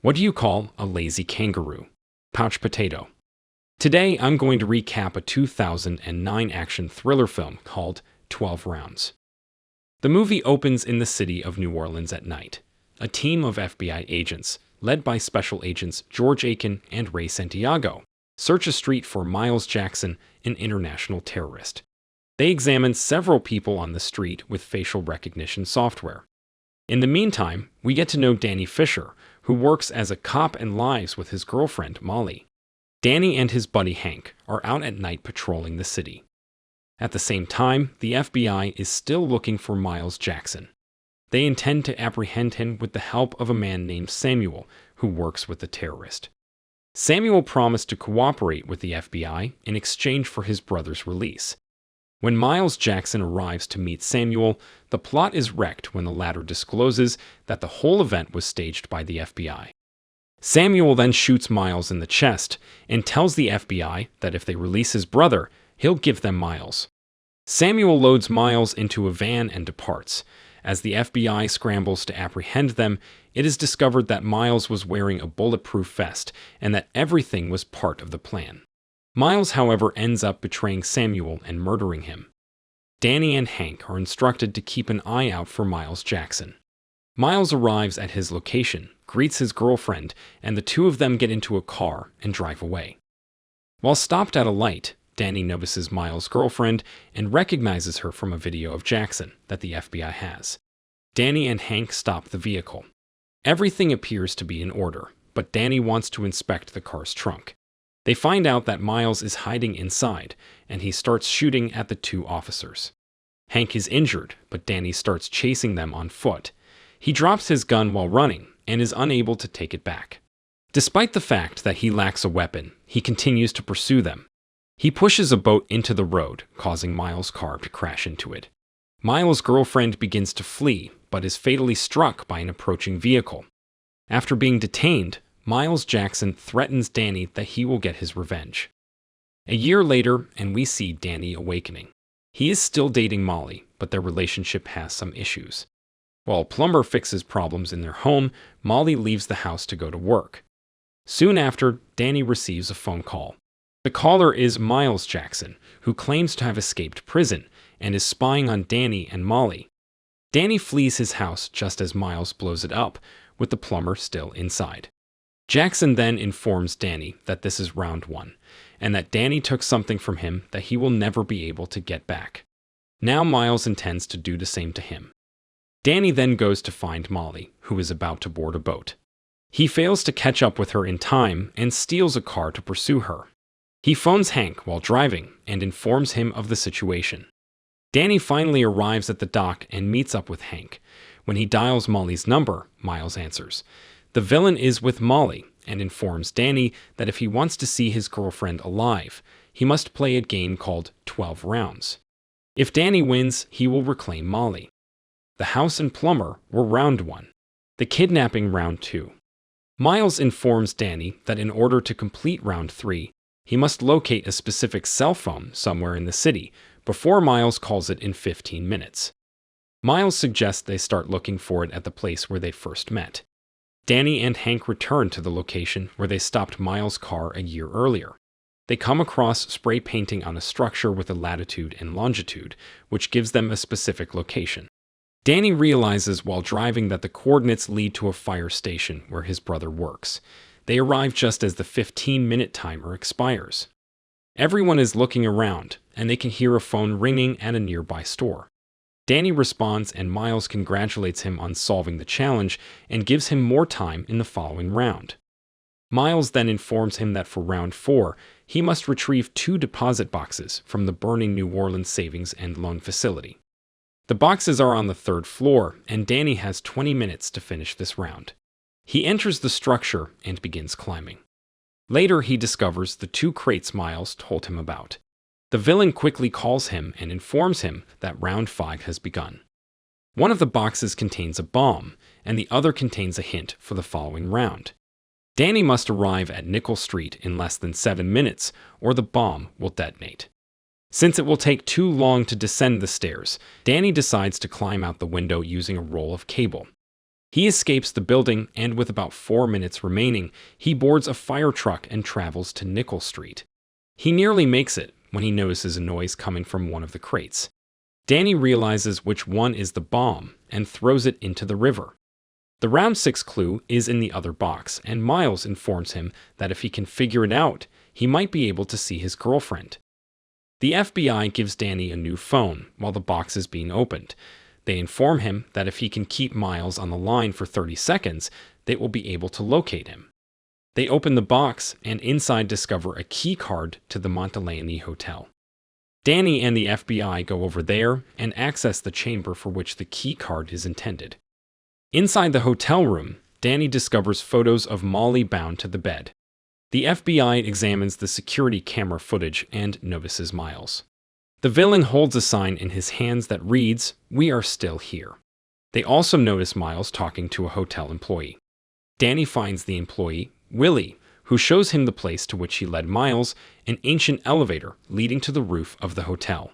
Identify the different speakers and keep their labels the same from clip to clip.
Speaker 1: What do you call a lazy kangaroo? Pouch potato. Today, I'm going to recap a 2009 action thriller film called 12 Rounds. The movie opens in the city of New Orleans at night. A team of FBI agents, led by Special Agents George Aiken and Ray Santiago, search a street for Miles Jackson, an international terrorist. They examine several people on the street with facial recognition software. In the meantime, we get to know Danny Fisher, who works as a cop and lives with his girlfriend, Molly. Danny and his buddy Hank are out at night patrolling the city. At the same time, the FBI is still looking for Miles Jackson. They intend to apprehend him with the help of a man named Samuel, who works with the terrorist. Samuel promised to cooperate with the FBI in exchange for his brother's release. When Miles Jackson arrives to meet Samuel, the plot is wrecked when the latter discloses that the whole event was staged by the FBI. Samuel then shoots Miles in the chest and tells the FBI that if they release his brother, he'll give them Miles. Samuel loads Miles into a van and departs. As the FBI scrambles to apprehend them, it is discovered that Miles was wearing a bulletproof vest and that everything was part of the plan. Miles, however, ends up betraying Samuel and murdering him. Danny and Hank are instructed to keep an eye out for Miles Jackson. Miles arrives at his location, greets his girlfriend, and the two of them get into a car and drive away. While stopped at a light, Danny notices Miles' girlfriend and recognizes her from a video of Jackson that the FBI has. Danny and Hank stop the vehicle. Everything appears to be in order, but Danny wants to inspect the car's trunk. They find out that Miles is hiding inside, and he starts shooting at the two officers. Hank is injured, but Danny starts chasing them on foot. He drops his gun while running and is unable to take it back. Despite the fact that he lacks a weapon, he continues to pursue them. He pushes a boat into the road, causing Miles' car to crash into it. Miles' girlfriend begins to flee, but is fatally struck by an approaching vehicle. After being detained, Miles Jackson threatens Danny that he will get his revenge. A year later, and we see Danny awakening. He is still dating Molly, but their relationship has some issues. While a plumber fixes problems in their home, Molly leaves the house to go to work. Soon after, Danny receives a phone call. The caller is Miles Jackson, who claims to have escaped prison and is spying on Danny and Molly. Danny flees his house just as Miles blows it up, with the plumber still inside. Jackson then informs Danny that this is round one, and that Danny took something from him that he will never be able to get back. Now Miles intends to do the same to him. Danny then goes to find Molly, who is about to board a boat. He fails to catch up with her in time and steals a car to pursue her. He phones Hank while driving and informs him of the situation. Danny finally arrives at the dock and meets up with Hank. When he dials Molly's number, Miles answers. The villain is with Molly and informs Danny that if he wants to see his girlfriend alive, he must play a game called 12 Rounds. If Danny wins, he will reclaim Molly. The house and plumber were round one. The kidnapping round two. Miles informs Danny that in order to complete round three, he must locate a specific cell phone somewhere in the city before Miles calls it in 15 minutes. Miles suggests they start looking for it at the place where they first met. Danny and Hank return to the location where they stopped Miles' car a year earlier. They come across spray painting on a structure with a latitude and longitude, which gives them a specific location. Danny realizes while driving that the coordinates lead to a fire station where his brother works. They arrive just as the 15-minute timer expires. Everyone is looking around, and they can hear a phone ringing at a nearby store. Danny responds, and Miles congratulates him on solving the challenge and gives him more time in the following round. Miles then informs him that for round 4, he must retrieve 2 deposit boxes from the burning New Orleans Savings and Loan Facility. The boxes are on the 3rd floor, and Danny has 20 minutes to finish this round. He enters the structure and begins climbing. Later, he discovers the 2 crates Miles told him about. The villain quickly calls him and informs him that round 5 has begun. One of the boxes contains a bomb, and the other contains a hint for the following round. Danny must arrive at Nickel Street in less than 7 minutes, or the bomb will detonate. Since it will take too long to descend the stairs, Danny decides to climb out the window using a roll of cable. He escapes the building, and with about 4 minutes remaining, he boards a fire truck and travels to Nickel Street. He nearly makes it when he notices a noise coming from one of the crates. Danny realizes which one is the bomb and throws it into the river. The round 6 clue is in the other box, and Miles informs him that if he can figure it out, he might be able to see his girlfriend. The FBI gives Danny a new phone while the box is being opened. They inform him that if he can keep Miles on the line for 30 seconds, they will be able to locate him. They open the box and inside discover a key card to the Montalani Hotel. Danny and the FBI go over there and access the chamber for which the key card is intended. Inside the hotel room, Danny discovers photos of Molly bound to the bed. The FBI examines the security camera footage and notices Miles. The villain holds a sign in his hands that reads, "We are still here." They also notice Miles talking to a hotel employee. Danny finds the employee, Willie, who shows him the place to which he led Miles, an ancient elevator leading to the roof of the hotel.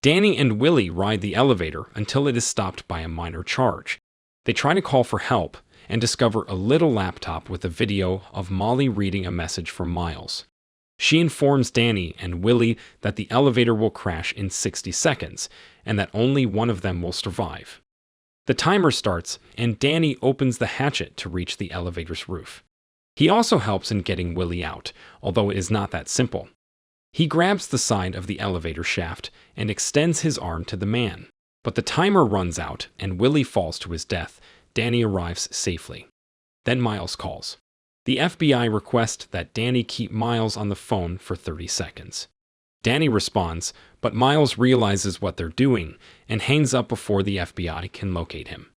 Speaker 1: Danny and Willie ride the elevator until it is stopped by a minor charge. They try to call for help and discover a little laptop with a video of Molly reading a message from Miles. She informs Danny and Willie that the elevator will crash in 60 seconds and that only one of them will survive. The timer starts, and Danny opens the hatchet to reach the elevator's roof. He also helps in getting Willie out, although it is not that simple. He grabs the side of the elevator shaft and extends his arm to the man. But the timer runs out, and Willie falls to his death. Danny arrives safely. Then Miles calls. The FBI requests that Danny keep Miles on the phone for 30 seconds. Danny responds, but Miles realizes what they're doing and hangs up before the FBI can locate him.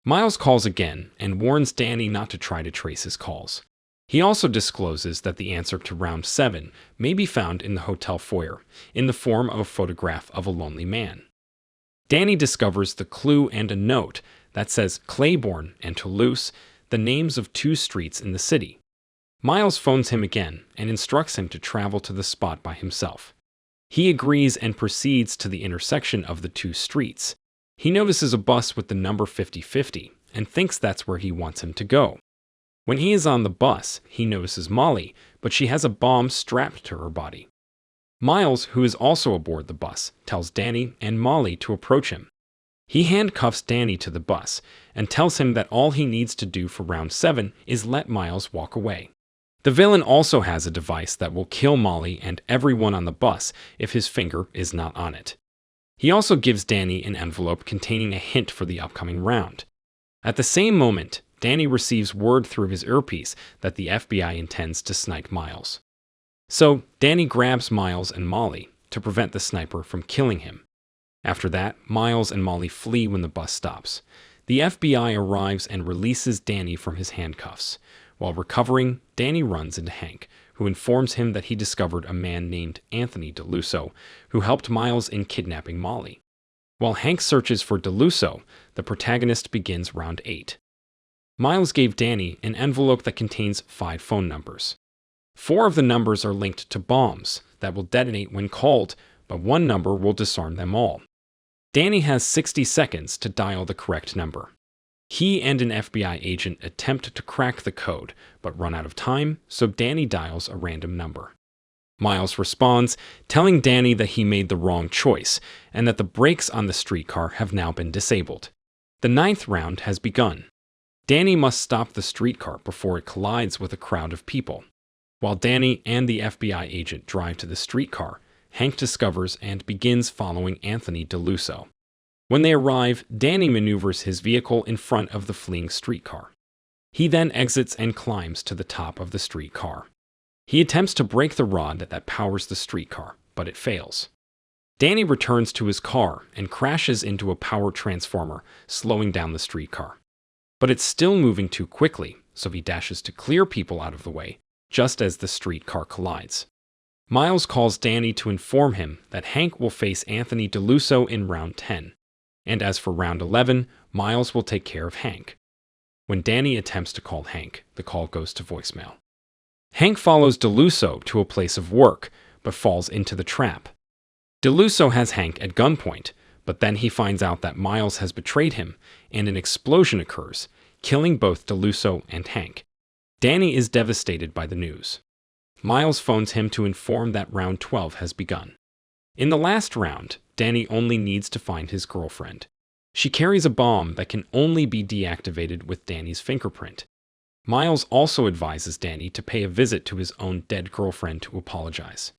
Speaker 1: Miles calls again and warns Danny not to try to trace his calls. He also discloses that the answer to round 7 may be found in the hotel foyer, in the form of a photograph of a lonely man. Danny discovers the clue and a note that says Claiborne and Toulouse, the names of 2 streets in the city. Miles phones him again and instructs him to travel to the spot by himself. He agrees and proceeds to the intersection of the 2 streets. He notices a bus with the number 5050 and thinks that's where he wants him to go. When he is on the bus, he notices Molly, but she has a bomb strapped to her body. Miles, who is also aboard the bus, tells Danny and Molly to approach him. He handcuffs Danny to the bus and tells him that all he needs to do for round 7 is let Miles walk away. The villain also has a device that will kill Molly and everyone on the bus if his finger is not on it. He also gives Danny an envelope containing a hint for the upcoming round. At the same moment, Danny receives word through his earpiece that the FBI intends to snipe Miles. So, Danny grabs Miles and Molly to prevent the sniper from killing him. After that, Miles and Molly flee when the bus stops. The FBI arrives and releases Danny from his handcuffs. While recovering, Danny runs into Hank, who informs him that he discovered a man named Anthony Deluso, who helped Miles in kidnapping Molly. While Hank searches for Deluso, the protagonist begins round 8. Miles gave Danny an envelope that contains 5 phone numbers. 4 of the numbers are linked to bombs that will detonate when called, but 1 number will disarm them all. Danny has 60 seconds to dial the correct number. He and an FBI agent attempt to crack the code, but run out of time, so Danny dials a random number. Miles responds, telling Danny that he made the wrong choice, and that the brakes on the streetcar have now been disabled. The 9th round has begun. Danny must stop the streetcar before it collides with a crowd of people. While Danny and the FBI agent drive to the streetcar, Hank discovers and begins following Anthony Deluso. When they arrive, Danny maneuvers his vehicle in front of the fleeing streetcar. He then exits and climbs to the top of the streetcar. He attempts to break the rod that powers the streetcar, but it fails. Danny returns to his car and crashes into a power transformer, slowing down the streetcar. But it's still moving too quickly, so he dashes to clear people out of the way, just as the streetcar collides. Miles calls Danny to inform him that Hank will face Anthony Deluso in round 10, and as for round 11, Miles will take care of Hank. When Danny attempts to call Hank, the call goes to voicemail. Hank follows Deluso to a place of work, but falls into the trap. Deluso has Hank at gunpoint, but then he finds out that Miles has betrayed him, and an explosion occurs. killing both Deluso and Hank. Danny is devastated by the news. Miles phones him to inform that round 12 has begun. In the last round, Danny only needs to find his girlfriend. She carries a bomb that can only be deactivated with Danny's fingerprint. Miles also advises Danny to pay a visit to his own dead girlfriend to apologize.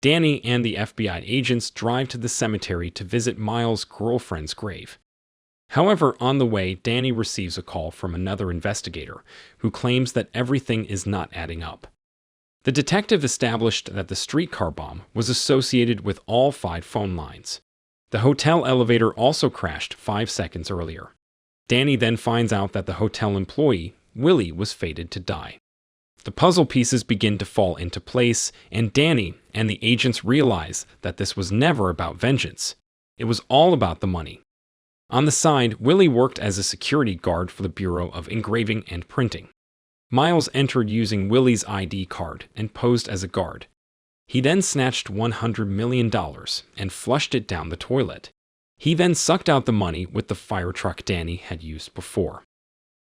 Speaker 1: Danny and the FBI agents drive to the cemetery to visit Miles' girlfriend's grave. However, on the way, Danny receives a call from another investigator who claims that everything is not adding up. The detective established that the streetcar bomb was associated with all 5 phone lines. The hotel elevator also crashed 5 seconds earlier. Danny then finds out that the hotel employee, Willie, was fated to die. The puzzle pieces begin to fall into place, and Danny and the agents realize that this was never about vengeance. It was all about the money. On the side, Willie worked as a security guard for the Bureau of Engraving and Printing. Miles entered using Willie's ID card and posed as a guard. He then snatched $100 million and flushed it down the toilet. He then sucked out the money with the fire truck Danny had used before.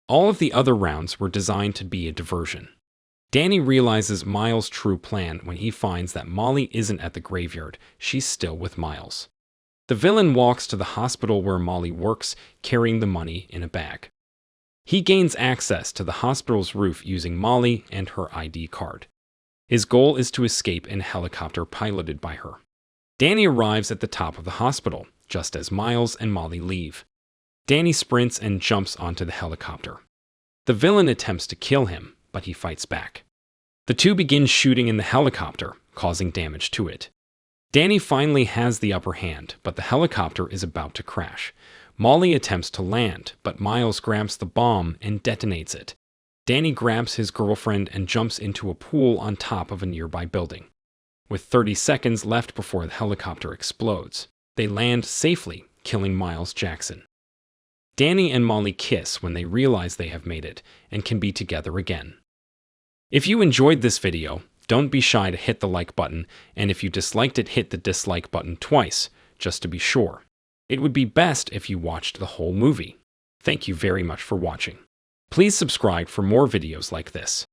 Speaker 1: All of the other rounds were designed to be a diversion. Danny realizes Miles' true plan when he finds that Molly isn't at the graveyard, she's still with Miles. The villain walks to the hospital where Molly works, carrying the money in a bag. He gains access to the hospital's roof using Molly and her ID card. His goal is to escape in a helicopter piloted by her. Danny arrives at the top of the hospital, just as Miles and Molly leave. Danny sprints and jumps onto the helicopter. The villain attempts to kill him, but he fights back. The two begin shooting in the helicopter, causing damage to it. Danny finally has the upper hand, but the helicopter is about to crash. Molly attempts to land, but Miles grabs the bomb and detonates it. Danny grabs his girlfriend and jumps into a pool on top of a nearby building. With 30 seconds left before the helicopter explodes, they land safely, killing Miles Jackson. Danny and Molly kiss when they realize they have made it and can be together again. If you enjoyed this video, don't be shy to hit the like button, and if you disliked it, hit the dislike button twice, just to be sure. It would be best if you watched the whole movie. Thank you very much for watching. Please subscribe for more videos like this.